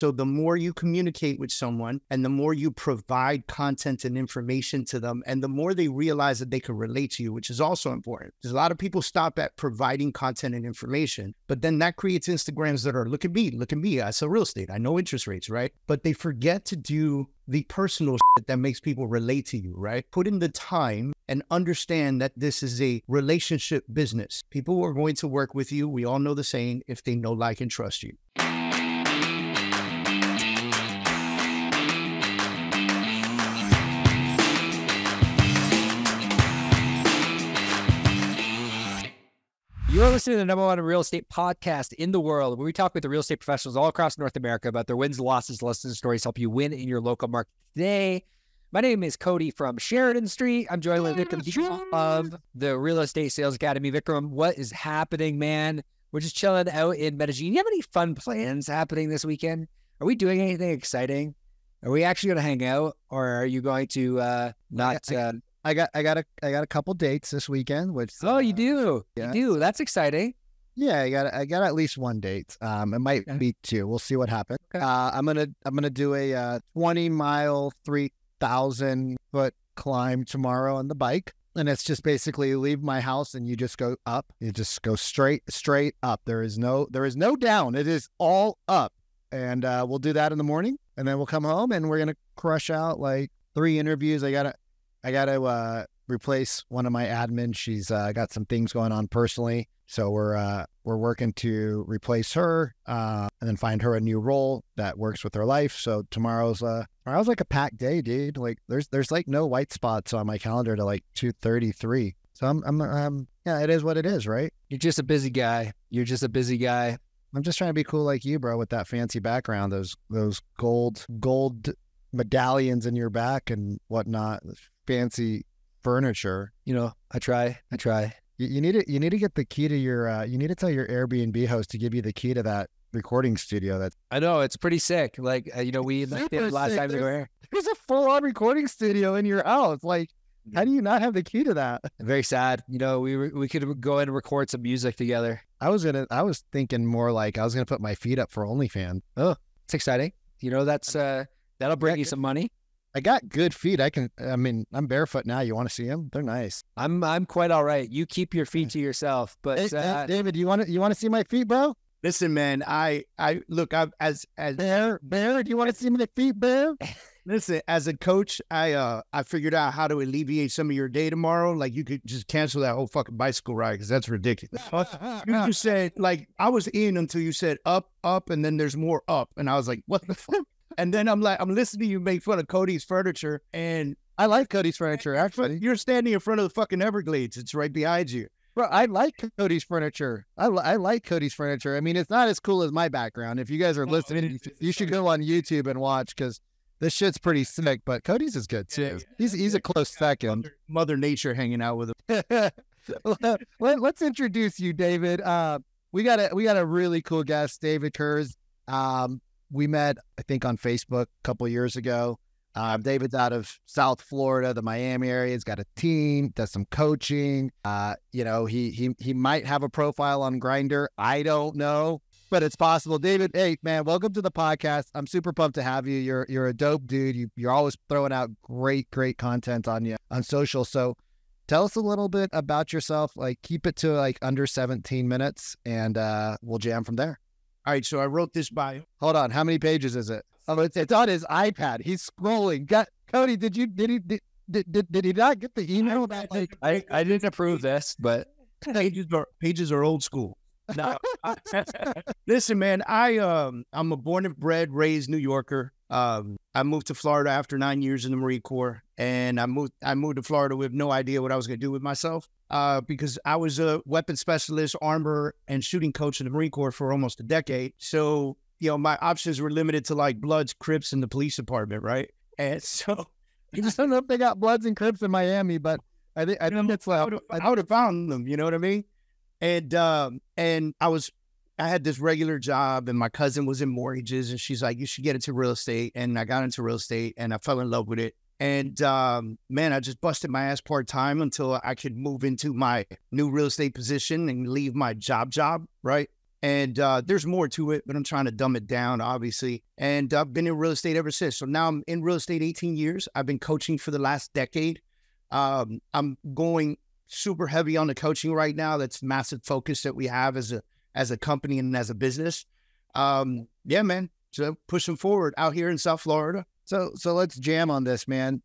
So the more you communicate with someone and the more you provide content and information to them, and the more they realize that they can relate to you, which is also important. Because a lot of people stop at providing content and information, but then that creates Instagrams that are, look at me, I sell real estate, I know interest rates, right? But they forget to do the personal shit that makes people relate to you, right? Put in the time and understand that this is a relationship business. People are going to work with you. We all know the saying, if they know, like, and trust you. You're listening to the number one real estate podcast in the world, where we talk with the real estate professionals all across North America about their wins, losses, lessons, stories, help you win in your local market. Today, my name is Cody from Sheridan Street. I'm joined with Vikram of the Real Estate Sales Academy. Vikram, what is happening, man? We're just chilling out in Medellin. You have any fun plans happening this weekend? Are we doing anything exciting? Are we actually going to hang out, or are you going to not? I got a couple dates this weekend. Which you do, yeah. You do. That's exciting. Yeah, I got at least one date. It might be two. We'll see what happens. Okay. I'm gonna do a 20-mile, 3,000-foot climb tomorrow on the bike, and it's just basically you leave my house and you just go up. You just go straight up. There is no down. It is all up, and we'll do that in the morning, and then we'll come home and we're gonna crush out like 3 interviews. I gotta replace one of my admins. She's got some things going on personally, so we're working to replace her and then find her a new role that works with her life. So tomorrow's like a packed day, dude. Like there's like no white spots on my calendar to like 2:33. So I'm yeah, it is what it is, right? You're just a busy guy. I'm just trying to be cool like you, bro, with that fancy background, those gold medallions in your back and whatnot. Fancy furniture. You know, I try. You need to get the key to your. You need to tell your Airbnb host to give you the key to that recording studio. I know, it's pretty sick. Like we last time they were here. There's a full-on recording studio in your house. Like, how do you not have the key to that? Very sad. We could go in and record some music together. I was thinking more like I was gonna put my feet up for OnlyFans. Oh, it's exciting. That's that'll bring you some money. I got good feet. I'm barefoot now. You want to see them? They're nice. I'm quite all right. You keep your feet to yourself. But hey, David, you want to see my feet, bro? Listen, man, I look, as Bear, do you want to see my feet, Bear? Listen, as a coach, I figured out how to alleviate some of your day tomorrow. Like, you could just cancel that whole fucking bicycle ride, because that's ridiculous. You said, like, I was in until you said up, and then there's more up, and I was like, what the fuck? And then I'm listening to you make fun of Cody's furniture, and I like Cody's furniture, actually. You're standing in front of the fucking Everglades. It's right behind you. Bro, I like Cody's furniture. I like Cody's furniture. I mean, it's not as cool as my background. If you guys are listening, you should go on YouTube and watch, because this shit's pretty sick, but Cody's is good too. Yeah. He's a close second. Mother Nature hanging out with him. Let's introduce you, David. We got a really cool guest, David Kurz. We met, I think, on Facebook a couple years ago. David's out of South Florida, the Miami area. He's got a team, does some coaching. He might have a profile on Grindr. I don't know, but it's possible. David, hey man, welcome to the podcast. I'm super pumped to have you. You're a dope dude. You're always throwing out great content on social. So tell us a little bit about yourself. Like, keep it to like under 17 minutes, and we'll jam from there. All right, so I wrote this bio. Hold on, how many pages is it? Oh, it's on his iPad. He's scrolling. Cody, did he not get the email about like? I didn't approve this, but pages are old school. No, listen, man. I'm a born and bred, raised New Yorker. I moved to Florida after 9 years in the Marine Corps, and I moved to Florida with no idea what I was going to do with myself. Because I was a weapons specialist, armor, and shooting coach in the Marine Corps for almost a decade. So, my options were limited to like Bloods, Crips, and the police department, right? And so, I just don't know if they got Bloods and Crips in Miami, but I think it's like I would have found them. You know what I mean? And I had this regular job, and my cousin was in mortgages, and she's like, "You should get into real estate." And I got into real estate, and I fell in love with it. And, man, I just busted my ass part-time until I could move into my new real estate position and leave my job, right? And there's more to it, but I'm trying to dumb it down, obviously. And I've been in real estate ever since. So now I'm in real estate 18 years. I've been coaching for the last decade. I'm going super heavy on the coaching right now. That's massive focus that we have as a company and as a business. Yeah, man. So pushing forward out here in South Florida. So let's jam on this, man.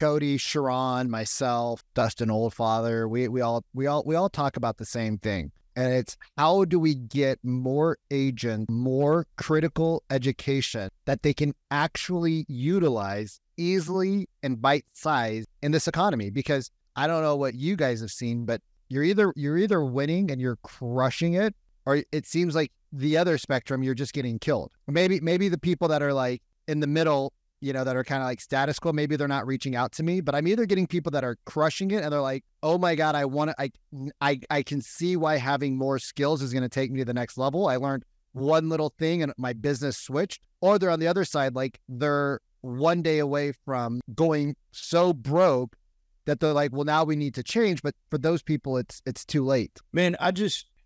Cody, Sharon, myself, Dustin Oldfather, we all talk about the same thing. And it's, how do we get more agents, more critical education that they can actually utilize easily and bite size in this economy? Because I don't know what you guys have seen, but you're either winning and you're crushing it, or it seems like the other spectrum, you're just getting killed. Maybe the people that are like in the middle, you know, that are kind of like status quo, maybe they're not reaching out to me, but I'm either getting people that are crushing it and they're like, oh my God, I can see why having more skills is going to take me to the next level. I learned one little thing and my business switched. Or they're on the other side, like they're one day away from going so broke that they're like, well, now we need to change. But for those people, it's too late. Man,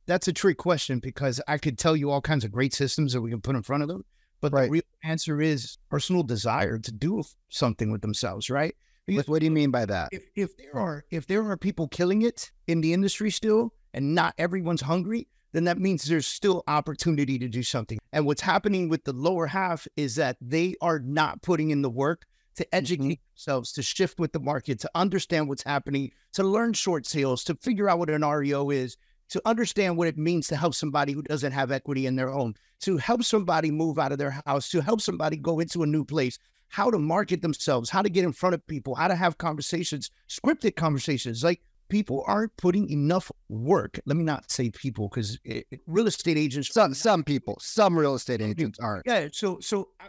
that's a trick question, because I could tell you all kinds of great systems that we can put in front of them. But the real answer is personal desire to do something with themselves, right? Because what do you mean by that? If there are people killing it in the industry still, and not everyone's hungry, then that means there's still opportunity to do something. And what's happening with the lower half is that they are not putting in the work to educate themselves, to shift with the market, to understand what's happening, to learn short sales, to figure out what an REO is, to understand what it means to help somebody who doesn't have equity in their home, to help somebody move out of their house, to help somebody go into a new place, how to market themselves, how to get in front of people, how to have conversations, scripted conversations. Like, people aren't putting enough work. Let me not say people, because real estate agents. Some real estate agents aren't. Yeah. So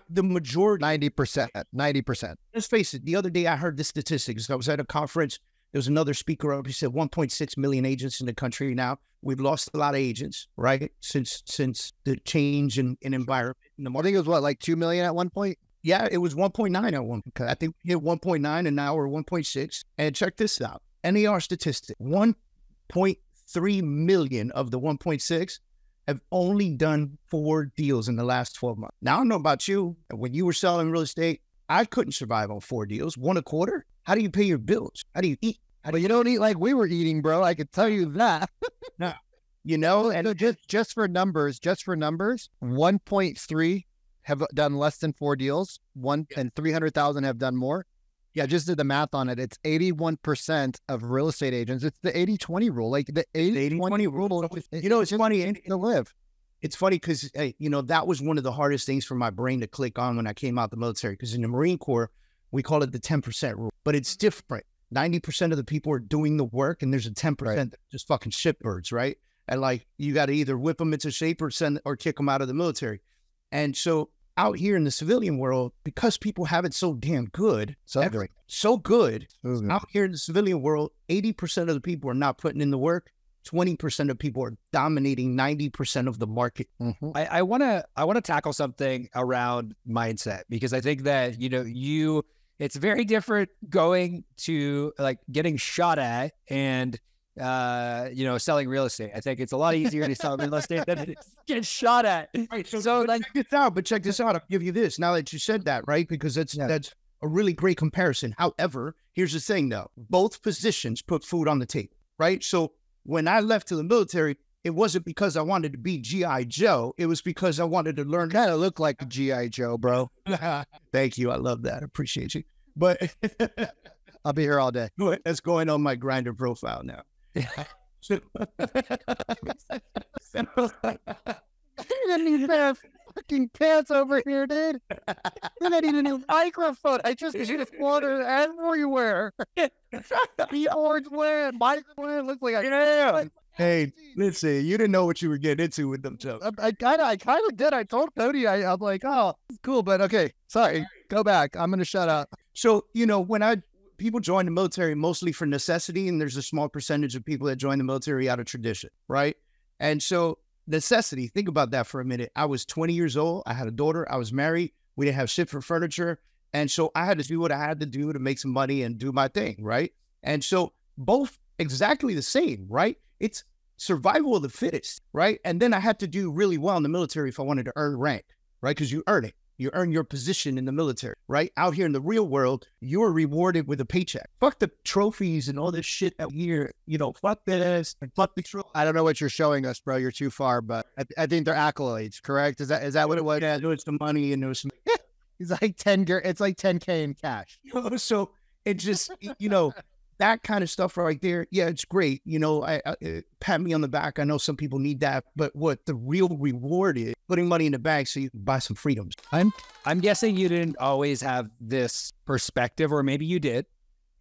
the majority. 90%. Let's face it. The other day I heard the statistics. I was at a conference. There was another speaker up. He said 1.6 million agents in the country now. We've lost a lot of agents, right? Since the change in environment. I think it was like 2 million at one point. Yeah, it was 1.9 at one point. I think we hit 1.9 and now we're 1.6. And check this out. NAR statistic, 1.3 million of the 1.6 have only done 4 deals in the last 12 months. Now, I don't know about you. When you were selling real estate, I couldn't survive on 4 deals, 1 a quarter. How do you pay your bills? How do you eat? But you don't eat like we were eating, bro. I can tell you that. No, you know, and so just for numbers, 1.3 have done less than 4 deals. And 300,000 have done more. Yeah, just did the math on it. It's 81% of real estate agents. It's the 80-20 rule. Like the 80-20 rule. You know, it's funny to live. It's funny because, you know, that was one of the hardest things for my brain to click on when I came out the military. Because in the Marine Corps, we call it the 10% rule, but it's different. 90% of the people are doing the work, and there's a 10% that just fucking shitbirds, right? And like, you got to either whip them into shape or kick them out of the military. And so out here in the civilian world, because people have it so damn good, out here in the civilian world, 80% of the people are not putting in the work. 20% of people are dominating 90% of the market. Mm-hmm. I want to tackle something around mindset, because I think that, you know, it's very different going to like getting shot at and, you know, selling real estate. I think it's a lot easier to sell real estate than it is to get shot at. Right, so like, check this out. I'll give you this now that you said that, right? Because that's a really great comparison. However, here's the thing though. Both positions put food on the table, right? So when I left to the military, it wasn't because I wanted to be G.I. Joe. It was because I wanted to learn. Kind of look like a G.I. Joe, bro. Thank you. I love that. I appreciate you. But I'll be here all day. That's going on my Grindr profile now. Fucking pants over here, dude. I need a new microphone. I just water everywhere. The orange land, microphone looks like a Hey, listen, you didn't know what you were getting into with them jokes. I kind of did. I told Cody, I'm like, oh, cool, but okay, sorry, go back. I'm gonna shut up. So, you know, when people join the military mostly for necessity, and there's a small percentage of people that join the military out of tradition, right? And so necessity, think about that for a minute. I was 20 years old. I had a daughter. I was married. We didn't have shit for furniture. And so I had to do what I had to do to make some money and do my thing, right? And so both exactly the same, right? It's survival of the fittest, right? And then I had to do really well in the military if I wanted to earn rank, right? Because you earn it. You earn your position in the military, right? Out here in the real world, you are rewarded with a paycheck. Fuck the trophies and all this shit out here. Fuck this and fuck the trophy. I don't know what you're showing us, bro. You're too far, but I think they're accolades, correct? Is that what it was? Yeah, it's the money and there's some. It's like it's like 10K in cash. So it just, that kind of stuff right there. Yeah, it's great. I pat me on the back. I know some people need that, but what the real reward is, putting money in the bank so you can buy some freedoms. I'm guessing you didn't always have this perspective, or maybe you did.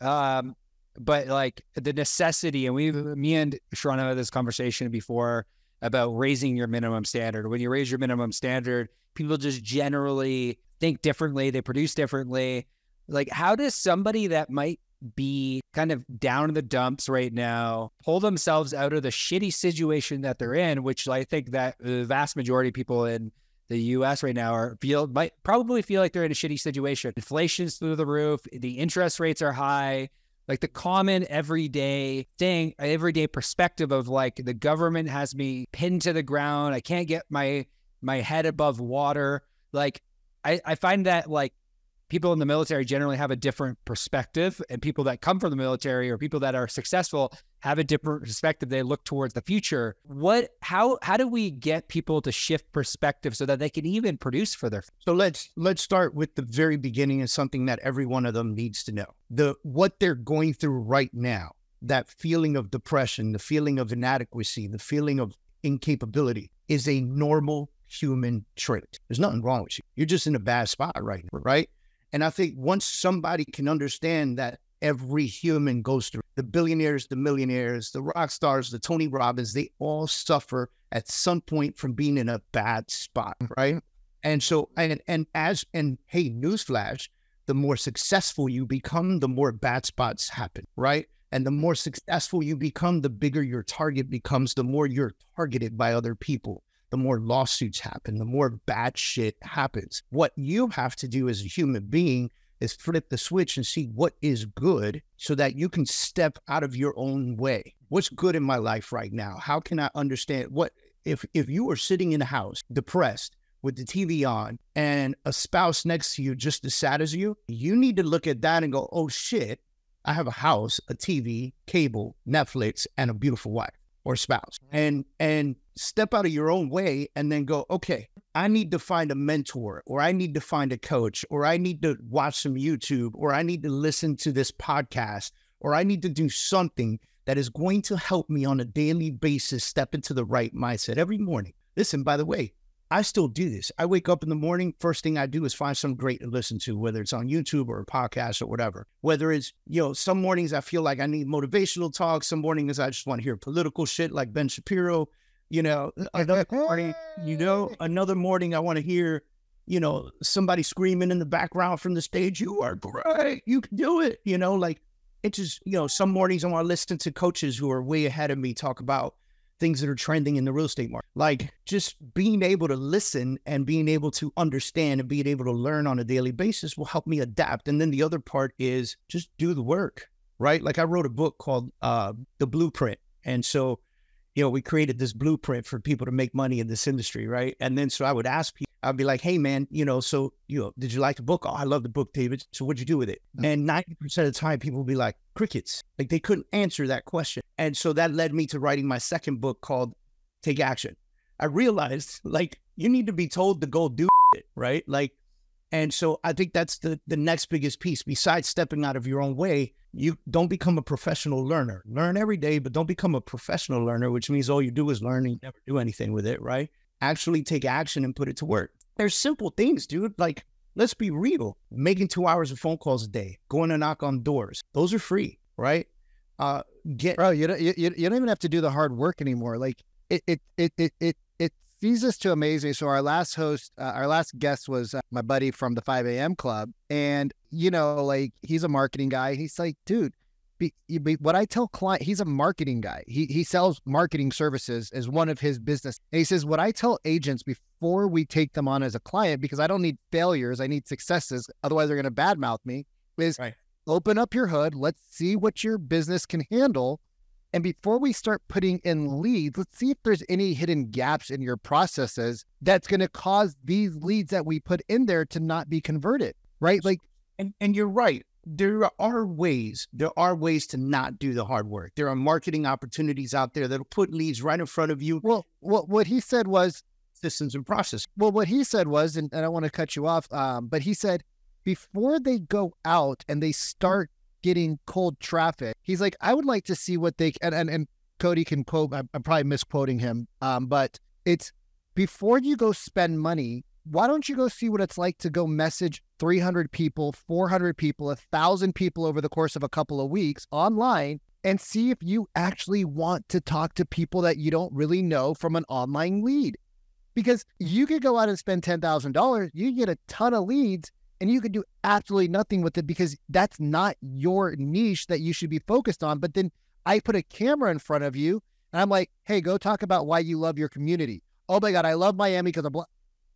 But like the necessity, and me and Sharon had this conversation before about raising your minimum standard. When you raise your minimum standard, people just generally think differently. They produce differently. Like, how does somebody that might be kind of down in the dumps right now pull themselves out of the shitty situation that they're in, which I think that the vast majority of people in the US right now might probably feel like they're in a shitty situation. Inflation's through the roof. The interest rates are high. Like the common everyday thing, everyday perspective of like the government has me pinned to the ground. I can't get my head above water. Like I find that like people in the military generally have a different perspective, and people that come from the military or people that are successful have a different perspective. They look towards the future. How do we get people to shift perspective so that they can even produce for their? So let's start with the very beginning and something that every one of them needs to know. What they're going through right now, that feeling of depression, the feeling of inadequacy, the feeling of incapability is a normal human trait. There's nothing wrong with you. You're just in a bad spot right now, right? And I think once somebody can understand that every human goes through, the billionaires, the millionaires, the rock stars, the Tony Robbins, they all suffer at some point from being in a bad spot, right? And so, and hey, newsflash, the more successful you become, the more bad spots happen, right? And the more successful you become, the bigger your target becomes, the more you're targeted by other people. The more lawsuits happen, the more bad shit happens. What you have to do as a human being is flip the switch and see what is good so that you can step out of your own way. What's good in my life right now? How can I understand what, if you are sitting in a house depressed with the TV on and a spouse next to you just as sad as you need to look at that and go, oh shit, I have a house, a TV, cable, Netflix, and a beautiful wife or spouse. And step out of your own way and then go, okay, I need to find a mentor, or I need to find a coach, or I need to watch some YouTube, or I need to listen to this podcast, or I need to do something that is going to help me on a daily basis step into the right mindset every morning. Listen, by the way, I still do this. I wake up in the morning, first thing I do is find something great to listen to, whether it's on YouTube or a podcast or whatever. Whether it's, some mornings I feel like I need motivational talk. Some mornings I just want to hear political shit like Ben Shapiro. Another morning, another morning I want to hear, somebody screaming in the background from the stage, you are great, you can do it. It's just, some mornings I want to listen to coaches who are way ahead of me talk about things that are trending in the real estate market. Like just being able to listen and being able to understand and being able to learn on a daily basis will help me adapt. And then the other part is just do the work, right? Like I wrote a book called The Blueprint. And so, we created this blueprint for people to make money in this industry, right? And then so I would ask people, I'd be like, hey man, did you like the book? Oh, I love the book, David. So what'd you do with it? And 90% of the time people would be like, crickets. Like they couldn't answer that question. And so that led me to writing my second book called Take Action. I realized like you need to be told to go do it, right? And so I think that's the next biggest piece. Besides stepping out of your own way, you don't become a professional learner. Learn every day, but don't become a professional learner, which means all you do is learn and you never do anything with it, right? Actually take action and put it to work. There's simple things, dude. Like, let's be real. Making 2 hours of phone calls a day, going to knock on doors. Those are free, right? Bro, you don't even have to do the hard work anymore. Like it ceases to amaze me. So our last guest was my buddy from the 5 a.m. club. And, he's a marketing guy. He's like, dude, what I tell clients, he's a marketing guy. He sells marketing services as one of his business. And he says, what I tell agents before we take them on as a client, because I don't need failures, I need successes. Otherwise they're going to badmouth me, is right. Open up your hood. Let's see what your business can handle. And before we start putting in leads, let's see if there's any hidden gaps in your processes that's going to cause these leads that we put in there to not be converted, right? Like, and you're right. There are ways to not do the hard work. There are marketing opportunities out there that'll put leads right in front of you. Well, what he said was systems and process. Well, what he said was, and I don't want to cut you off, but he said before they go out and they start getting cold traffic, he's like, I would like to see what they, and Cody can quote, I'm probably misquoting him, but it's before you go spend money, why don't you go see what it's like to go message 300 people, 400 people, 1,000 people over the course of a couple of weeks online and see if you actually want to talk to people that you don't really know from an online lead. Because you could go out and spend $10,000, you get a ton of leads, and you could do absolutely nothing with it because that's not your niche that you should be focused on. But then I put a camera in front of you, and I'm like, hey, go talk about why you love your community. Oh my God, I love Miami because I'm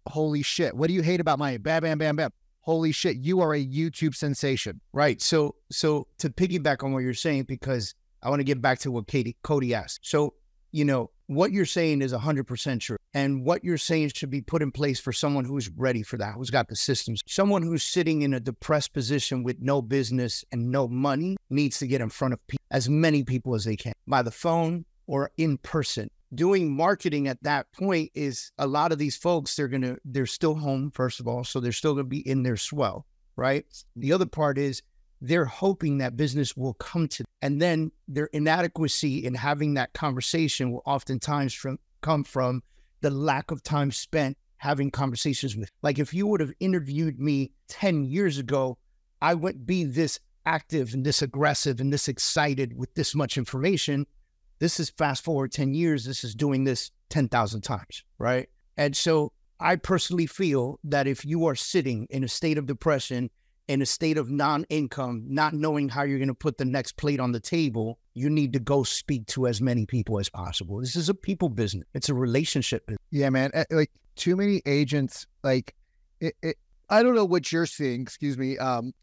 holy shit. What do you hate about Miami? Bam, bam, bam, bam. Holy shit, you are a YouTube sensation. Right. So to piggyback on what you're saying, because I want to get back to what Cody asked. So, what you're saying is 100% true. And what you're saying should be put in place for someone who's ready for that, who's got the systems. Someone who's sitting in a depressed position with no business and no money needs to get in front of as many people as they can, by the phone or in person. Doing marketing at that point is a lot of these folks, they're still home, first of all, so they're still going to be in their swell, right? The other part is they're hoping that business will come to them. And then their inadequacy in having that conversation will oftentimes come from the lack of time spent having conversations with. Like if you would have interviewed me 10 years ago, I wouldn't be this active and this aggressive and this excited with this much information. This is fast forward 10 years. This is doing this 10,000 times, right? And so I personally feel that if you are sitting in a state of depression, in a state of non-income, not knowing how you're going to put the next plate on the table, you need to go speak to as many people as possible. This is a people business. It's a relationship business. Yeah, man. Like too many agents, like I don't know what you're seeing, excuse me.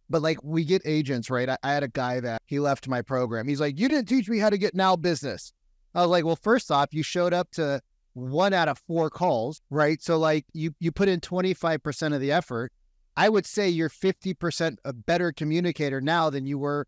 But like we get agents, right? I had a guy that he left my program. He's like, you didn't teach me how to get now business. I was like, well, first off, you showed up to 1 out of 4 calls, right? So like you put in 25% of the effort. I would say you're 50% a better communicator now than you were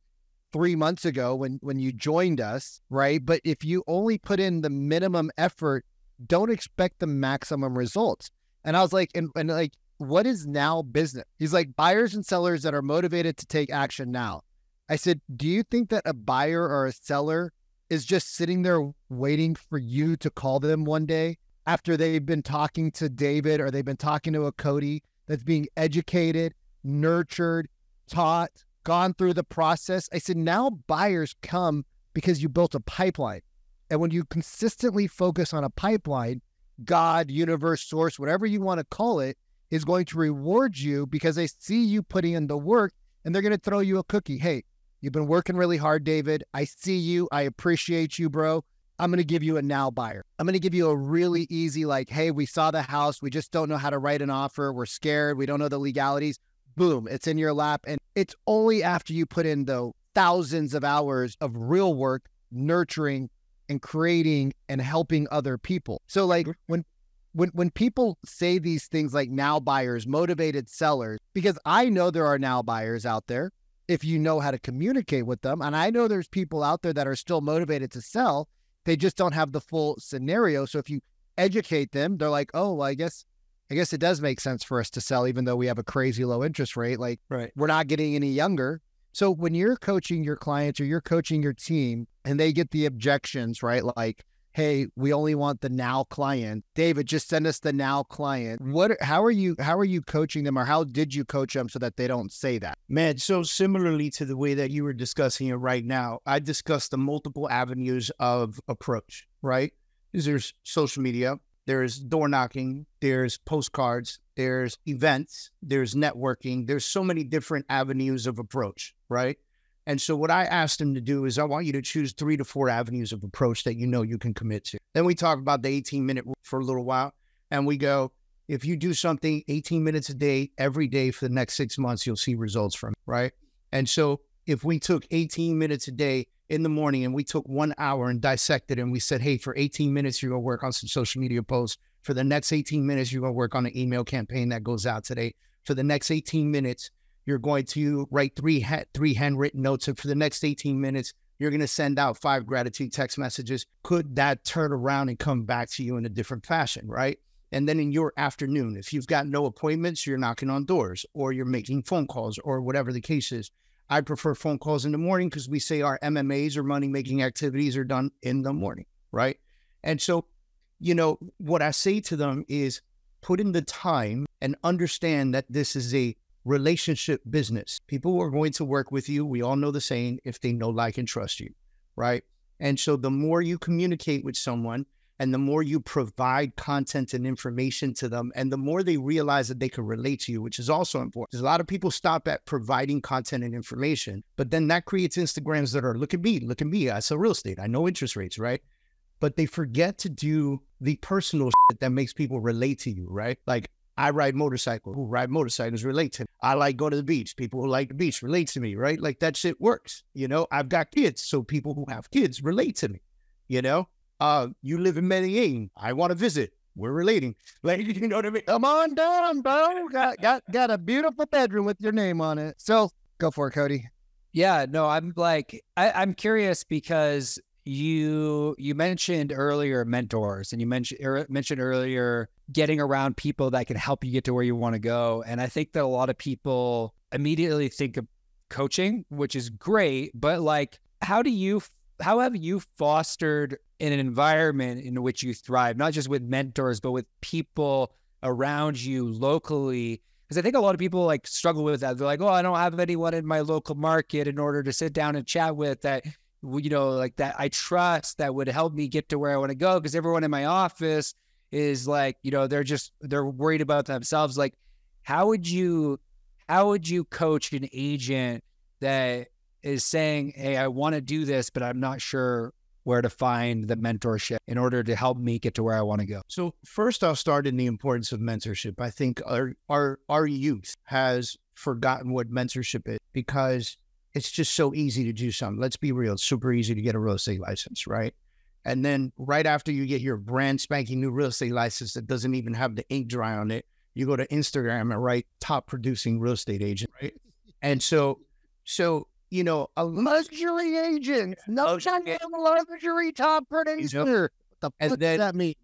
3 months ago when you joined us, right? But if you only put in the minimum effort, don't expect the maximum results. And I was like, and like, what is now business? He's like, buyers and sellers that are motivated to take action now. I said, do you think that a buyer or a seller is just sitting there waiting for you to call them one day after they've been talking to David or they've been talking to a Cody that's being educated, nurtured, taught, gone through the process? I said, now buyers come because you built a pipeline. And when you consistently focus on a pipeline, God, universe, source, whatever you want to call it, is going to reward you because they see you putting in the work and they're going to throw you a cookie. Hey, you've been working really hard, David. I see you. I appreciate you, bro. I'm going to give you a now buyer. I'm going to give you a really easy, like, hey, we saw the house. We just don't know how to write an offer. We're scared. We don't know the legalities. Boom, it's in your lap. And it's only after you put in the thousands of hours of real work, nurturing and creating and helping other people. So like when people say these things like now buyers, motivated sellers, because I know there are now buyers out there if you know how to communicate with them. And I know there's people out there that are still motivated to sell. They just don't have the full scenario. So if you educate them, they're like, oh, well, I guess it does make sense for us to sell, even though we have a crazy low interest rate. Like, right, we're not getting any younger. So when you're coaching your clients or you're coaching your team and they get the objections, right? Like, hey, we only want the now client. David, just send us the now client. How are you coaching them, or how did you coach them so that they don't say that? Man, so similarly to the way that you were discussing it right now, I discussed the multiple avenues of approach, right? There's social media, there's door knocking, there's postcards, there's events, there's networking. There's so many different avenues of approach, right? And so what I asked him to do is I want you to choose 3 to 4 avenues of approach that you know you can commit to. Then we talk about the 18-minute rule for a little while. And we go, if you do something 18 minutes a day, every day for the next 6 months, you'll see results from it, right? And so if we took 18 minutes a day in the morning and we took 1 hour and dissected and we said, hey, for 18 minutes, you're going to work on some social media posts. For the next 18 minutes, you're going to work on an email campaign that goes out today. For the next 18 minutes, you're going to write three handwritten notes. And for the next 18 minutes, you're going to send out 5 gratitude text messages. Could that turn around and come back to you in a different fashion, right? And then in your afternoon, if you've got no appointments, you're knocking on doors or you're making phone calls or whatever the case is. I prefer phone calls in the morning because we say our MMAs or money-making activities are done in the morning, right? And so, you know, what I say to them is put in the time and understand that this is a relationship business. People are going to work with you. We all know the saying, if they know, like, and trust you, right? And so the more you communicate with someone and the more you provide content and information to them, and the more they realize that they can relate to you, which is also important. Because a lot of people stop at providing content and information, but then that creates Instagrams that are, look at me, I sell real estate, I know interest rates, right? But they forget to do the personal shit that makes people relate to you, right? Like, I ride motorcycles. Who ride motorcycles relate to me. I like going to the beach. People who like the beach relate to me, right? Like, that shit works. You know, I've got kids, so people who have kids relate to me. You know, you live in Medellin. I want to visit. We're relating. Like, you know what I mean? Come on down, bro. Got a beautiful bedroom with your name on it. So go for it, Cody. Yeah, no, I'm curious because you mentioned earlier mentors, and you mentioned earlier getting around people that can help you get to where you want to go. And I think that a lot of people immediately think of coaching, which is great, but like, how have you fostered in an environment in which you thrive, not just with mentors, but with people around you locally? Because I think a lot of people like struggle with that. They're like, oh, I don't have anyone in my local market in order to sit down and chat with that, you know, like that I trust that would help me get to where I want to go. Because everyone in my office is like, you know, they're worried about themselves. Like, how would you coach an agent that is saying, hey, I want to do this, but I'm not sure where to find the mentorship in order to help me get to where I want to go? So first, I'll start in the importance of mentorship. I think our youth has forgotten what mentorship is because it's just so easy to do something. Let's be real. It's super easy to get a real estate license, right? And then right after you get your brand spanking new real estate license that doesn't even have the ink dry on it, you go to Instagram and write top producing real estate agent, right? And so, you know, a luxury agent, no luxury top producer. You know, what the fuck does that mean?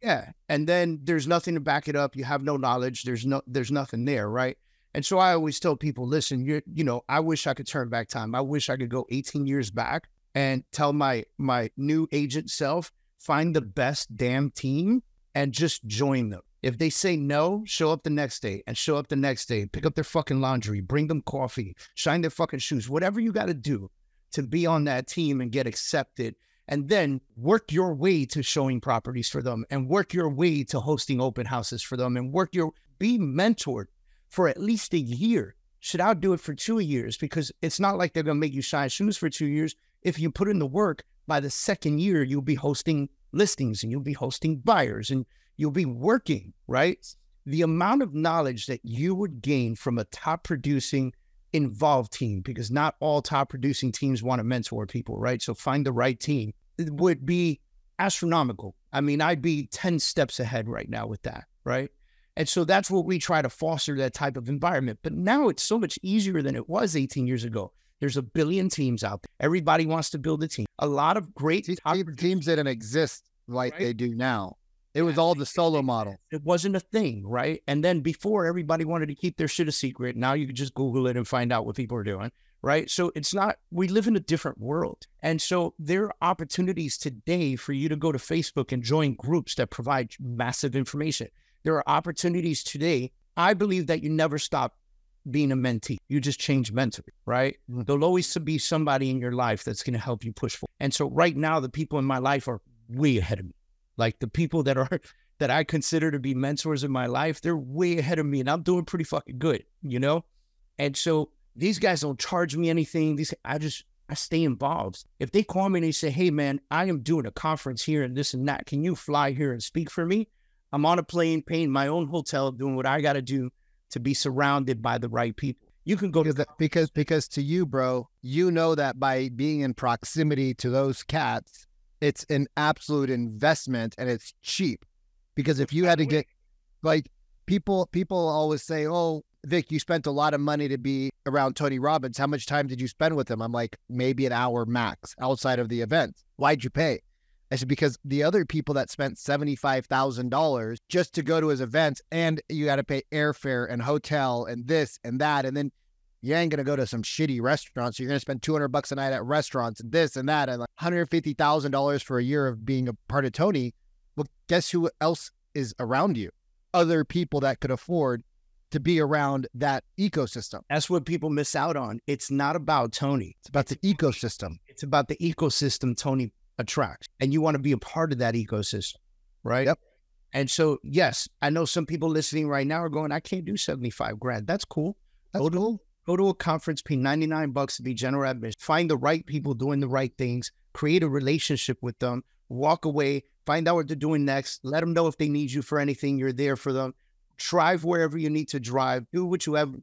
Yeah. And then there's nothing to back it up. You have no knowledge. There's nothing there, right? And so I always tell people, listen, you know, I wish I could turn back time. I wish I could go 18 years back and tell my new agent self, find the best damn team and just join them. If they say no, show up the next day and show up the next day, pick up their fucking laundry, bring them coffee, shine their fucking shoes, whatever you got to do to be on that team and get accepted. And then work your way to showing properties for them and work your way to hosting open houses for them and be mentored for at least a year. Should I do it for 2 years? Because it's not like they're going to make you shine shoes for 2 years. If you put in the work, by the second year, you'll be hosting listings and you'll be hosting buyers and you'll be working, right? The amount of knowledge that you would gain from a top producing involved team, because not all top producing teams want to mentor people, right? So find the right team. It would be astronomical. I mean, I'd be 10 steps ahead right now with that, right? And so that's what we try to foster, that type of environment. But now it's so much easier than it was 18 years ago. There's a billion teams out there. Everybody wants to build a team. A lot of great teams didn't exist like they do now. It was all the solo model. It wasn't a thing, right? And then before, everybody wanted to keep their shit a secret. Now you can just Google it and find out what people are doing, right? So it's not, we live in a different world. And so there are opportunities today for you to go to Facebook and join groups that provide massive information. There are opportunities today. I believe that you never stop being a mentee. You just change mentor, right? There'll always be somebody in your life that's going to help you push forward. And so right now, the people in my life are way ahead of me. Like the people that I consider to be mentors in my life, they're way ahead of me and I'm doing pretty fucking good, you know? And so these guys don't charge me anything. I stay involved. If they call me and they say, hey man, I am doing a conference here and this and that, can you fly here and speak for me? I'm on a plane, paying my own hotel, doing what I got to do to be surrounded by the right people. You can go because to you, bro, you know that by being in proximity to those cats, it's an absolute investment and it's cheap. Because if you had to get like people always say, "Oh, Vic, you spent a lot of money to be around Tony Robbins. How much time did you spend with him?" I'm like, maybe an hour max outside of the event. Why'd you pay? I said, because the other people that spent $75,000 just to go to his events, and you got to pay airfare and hotel and this and that. And then you ain't going to go to some shitty restaurants. So you're going to spend $200 a night at restaurants and this and that, and like $150,000 for a year of being a part of Tony. Well, guess who else is around you? Other people that could afford to be around that ecosystem. That's what people miss out on. It's not about Tony. It's about the ecosystem. It's about the ecosystem Tony attracts. And you want to be a part of that ecosystem, right? Yep. And so, yes, I know some people listening right now are going, I can't do 75 grand. That's cool. Go to a conference, pay $99 to be general admission. Find the right people doing the right things. Create a relationship with them. Walk away. Find out what they're doing next. Let them know if they need you for anything. You're there for them. Drive wherever you need to drive. Do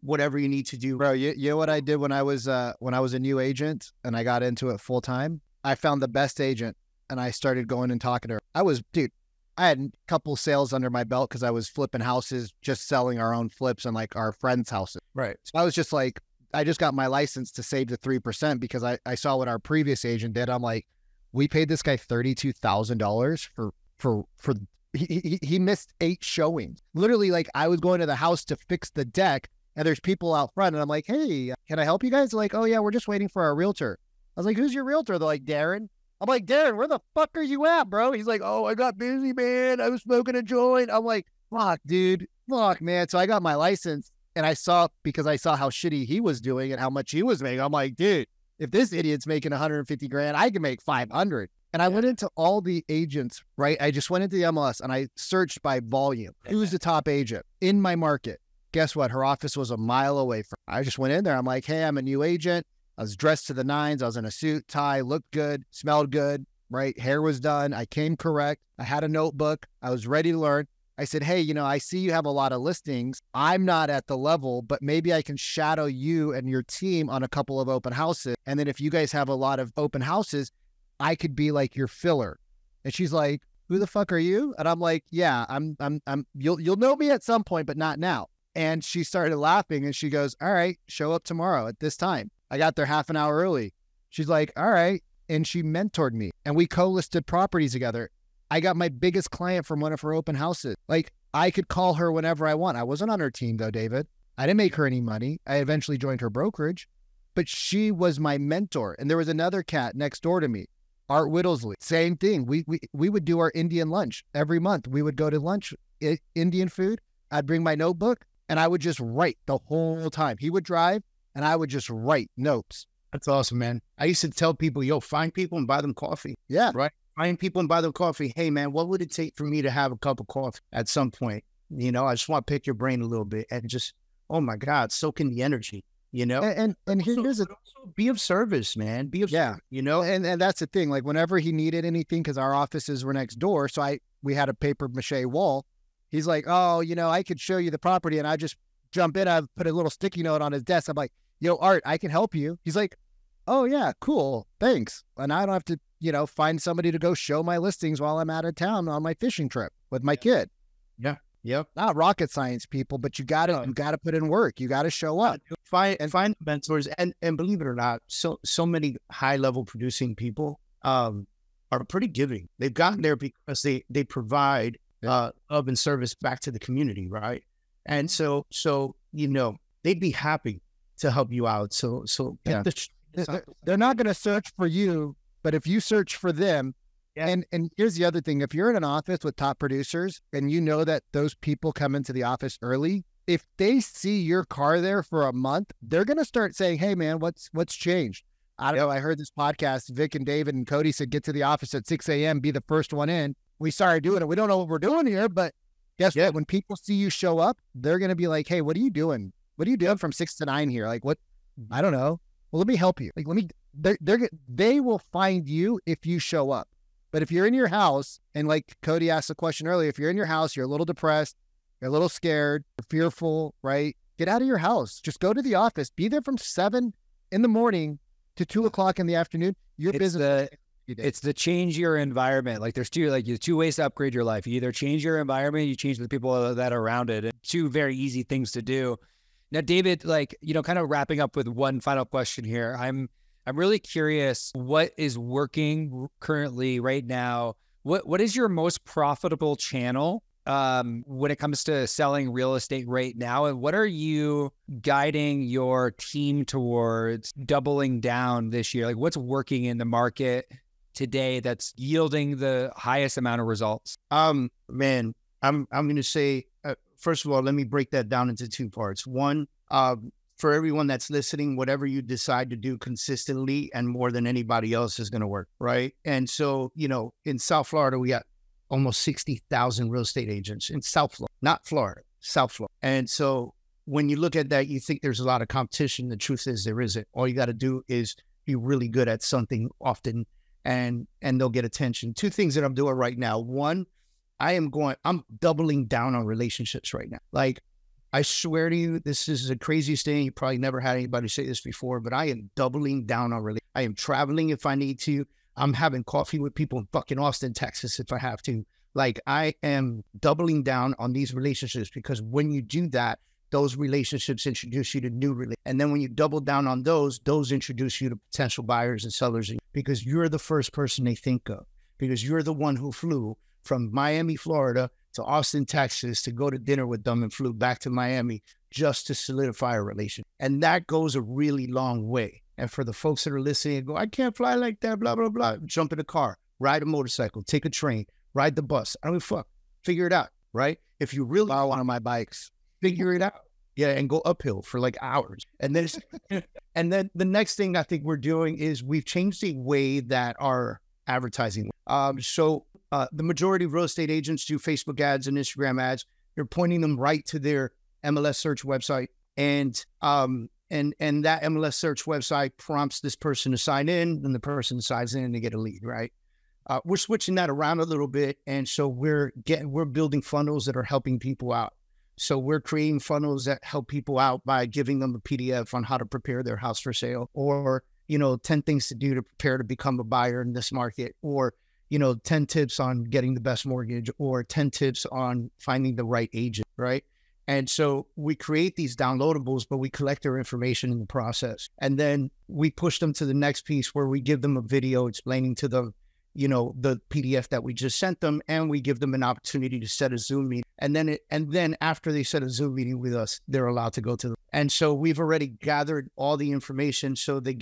whatever you need to do. Bro, you know what I did when I was a new agent and I got into it full time? I found the best agent and I started going and talking to her. I had a couple sales under my belt because I was flipping houses, just selling our own flips and like our friends' houses. Right. So I was just like, I just got my license to save the 3% because I saw what our previous agent did. I'm like, we paid this guy $32,000 for he missed 8 showings. Literally, like I was going to the house to fix the deck and there's people out front and I'm like, hey, can I help you guys? They're like, oh yeah, we're just waiting for our realtor. I was like, who's your realtor? They're like, Darren. I'm like, Darren, where the fuck are you at, bro? He's like, oh, I got busy, man. I was smoking a joint. I'm like, fuck, dude. Fuck, man. So I got my license and because I saw how shitty he was doing and how much he was making. I'm like, dude, if this idiot's making 150 grand, I can make 500. And I went into all the agents, right? I just went into the MLS and I searched by volume. Who's the top agent in my market? Guess what? Her office was a mile away from. I just went in there. I'm like, hey, I'm a new agent. I was dressed to the nines. I was in a suit, tie, looked good, smelled good, right? Hair was done. I came correct. I had a notebook. I was ready to learn. I said, hey, I see you have a lot of listings. I'm not at the level, but maybe I can shadow you and your team on a couple of open houses. And then if you guys have a lot of open houses, I could be like your filler. And she's like, who the fuck are you? And I'm like, yeah, you'll know me at some point, but not now. And she started laughing and she goes, all right, show up tomorrow at this time. I got there half an hour early. She's like, all right. And she mentored me and we co-listed properties together. I got my biggest client from one of her open houses. Like I could call her whenever I want. I wasn't on her team though, David. I didn't make her any money. I eventually joined her brokerage, but she was my mentor. And there was another cat next door to me, Art Whittlesley. Same thing. We would do our Indian lunch every month. We would go to lunch, Indian food. I'd bring my notebook and I would just write the whole time. He would drive and I would just write notes. That's awesome, man. I used to tell people, yo, find people and buy them coffee. Yeah. Right? Find people and buy them coffee. Hey, man, what would it take for me to have a cup of coffee at some point? I just want to pick your brain a little bit and just, oh my God, soak in the energy, And here's also be of service, man. Be of service, And that's the thing. Like whenever he needed anything, because our offices were next door, so we had a paper mache wall. He's like, oh, I could show you the property, and I just jump in. I put a little sticky note on his desk. I'm like, yo, Art, I can help you. He's like, oh yeah, cool, thanks. And I don't have to, find somebody to go show my listings while I'm out of town on my fishing trip with my kid. Yeah. Yep. Not rocket science, people, but you gotta put in work. You gotta show up. Find mentors, and believe it or not, so many high level producing people are pretty giving. They've gotten there because they provide of and service back to the community, right? And so they'd be happy to help you out. So yeah. They're not gonna search for you, but if you search for them. Yeah. And here's the other thing. If you're in an office with top producers and you know that those people come into the office early, if they see your car there for a month, they're going to start saying, hey, man, what's changed? I don't know. I heard this podcast. Vic and David and Cody said, get to the office at 6 a.m., be the first one in. We started doing it. We don't know what we're doing here, but guess what? When people see you show up, they're going to be like, hey, what are you doing? What are you doing from 6 to 9 here? Like, what? I don't know. Well, let me help you. Like, they will find you if you show up. But if you're in your house, and like Cody asked the question earlier, if you're in your house, you're a little depressed, you're a little scared, you're fearful, right? Get out of your house. Just go to the office. Be there from 7 in the morning to 2 o'clock in the afternoon. Your business. It's the change your environment. Like there's two ways to upgrade your life. You either change your environment, you change the people that are around it. And two very easy things to do. Now, David, like, kind of wrapping up with one final question here. I'm really curious what is working currently right now. What is your most profitable channel when it comes to selling real estate right now? And what are you guiding your team towards doubling down this year? Like what's working in the market today that's yielding the highest amount of results? Man, I'm going to say, first of all, let me break that down into two parts. One, for everyone that's listening, whatever you decide to do consistently and more than anybody else is going to work, right? And so, in South Florida, we got almost 60,000 real estate agents in South Florida, not Florida, South Florida. And so when you look at that, you think there's a lot of competition. The truth is there isn't. All you got to do is be really good at something often and they'll get attention. Two things that I'm doing right now. One, I'm doubling down on relationships right now. Like, I swear to you, this is the craziest thing. You probably never had anybody say this before, but I am doubling down on relationships. I am traveling if I need to. I'm having coffee with people in fucking Austin, Texas, if I have to. Like, I am doubling down on these relationships because when you do that, those relationships introduce you to new relationships. And then when you double down on those introduce you to potential buyers and sellers because you're the first person they think of, because you're the one who flew from Miami, Florida to Austin, Texas to go to dinner with them and flew back to Miami just to solidify a relationship. And that goes a really long way. And for the folks that are listening and go, I can't fly like that, blah, blah, blah, jump in a car, ride a motorcycle, take a train, ride the bus. I don't give a fuck. Figure it out, right? If you really buy one of my bikes, figure it out. Yeah, and go uphill for like hours. And then, and then the next thing I think we're doing is we've changed the way that our advertising. So the majority of real estate agents do Facebook ads and Instagram ads. You're pointing them right to their MLS search website, and that MLS search website prompts this person to sign in, and the person signs in and they get a lead, right? We're switching that around a little bit, and so we're building funnels that are helping people out. So we're creating funnels that help people out by giving them a PDF on how to prepare their house for sale, or 10 things to do to prepare to become a buyer in this market, or 10 tips on getting the best mortgage, or 10 tips on finding the right agent, right? And so we create these downloadables, but we collect their information in the process. And then we push them to the next piece where we give them a video explaining to them, the PDF that we just sent them, and we give them an opportunity to set a Zoom meeting. And then after they set a Zoom meeting with us, they're allowed to go to them. And so we've already gathered all the information. So they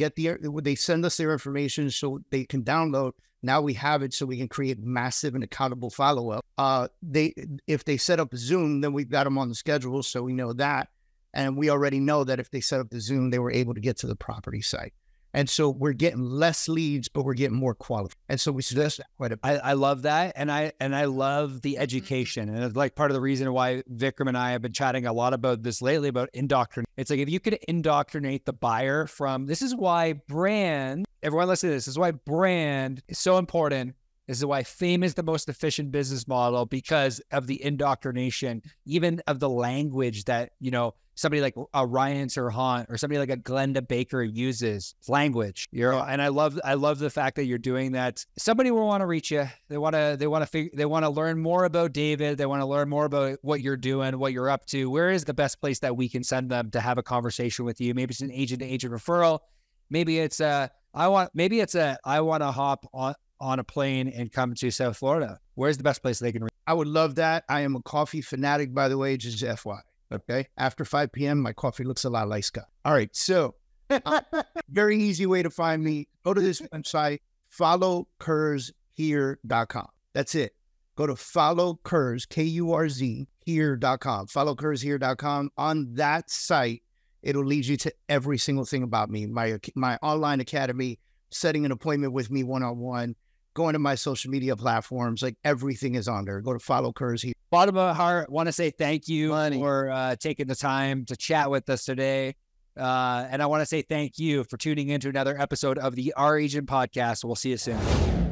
send us their information so they can download. Now we have it so we can create massive and accountable follow-up. If they set up a Zoom, then we've got them on the schedule. So we know that. And we already know that if they set up the Zoom, they were able to get to the property site. And so we're getting less leads, but we're getting more quality. And so we suggest that quite a bit. I love that. And I love the education. And it's like part of the reason why Vikram and I have been chatting a lot about this lately, about indoctrination. It's like, if you could indoctrinate the buyer this is why brand, everyone listen to this is why brand is so important. This is why fame is the most efficient business model, because of the indoctrination, even of the language that, somebody like a Ryan Serhant or somebody like a Glenda Baker uses. It's language, and I love the fact that you're doing that. Somebody will want to reach you. They want to learn more about David. They want to learn more about what you're doing, what you're up to. Where is the best place that we can send them to have a conversation with you? Maybe it's an agent-to-agent referral. Maybe it's I want to hop on a plane and come to South Florida. Where's the best place they can reach? I would love that. I am a coffee fanatic, by the way, just FYI. Okay. After 5 p.m., my coffee looks a lot like Scott. All right. So very easy way to find me. Go to this website, followkurzhere.com. That's it. Go to follow Kurz, Kurz, here.com, followkurzhere.com. On that site, it'll lead you to every single thing about me, my online academy, setting an appointment with me one-on-one, going to my social media platforms, like everything is on there. Go to follow Kurz here. Bottom of my heart, want to say thank you for taking the time to chat with us today. And I want to say thank you for tuning into another episode of the Our Agent Podcast. We'll see you soon.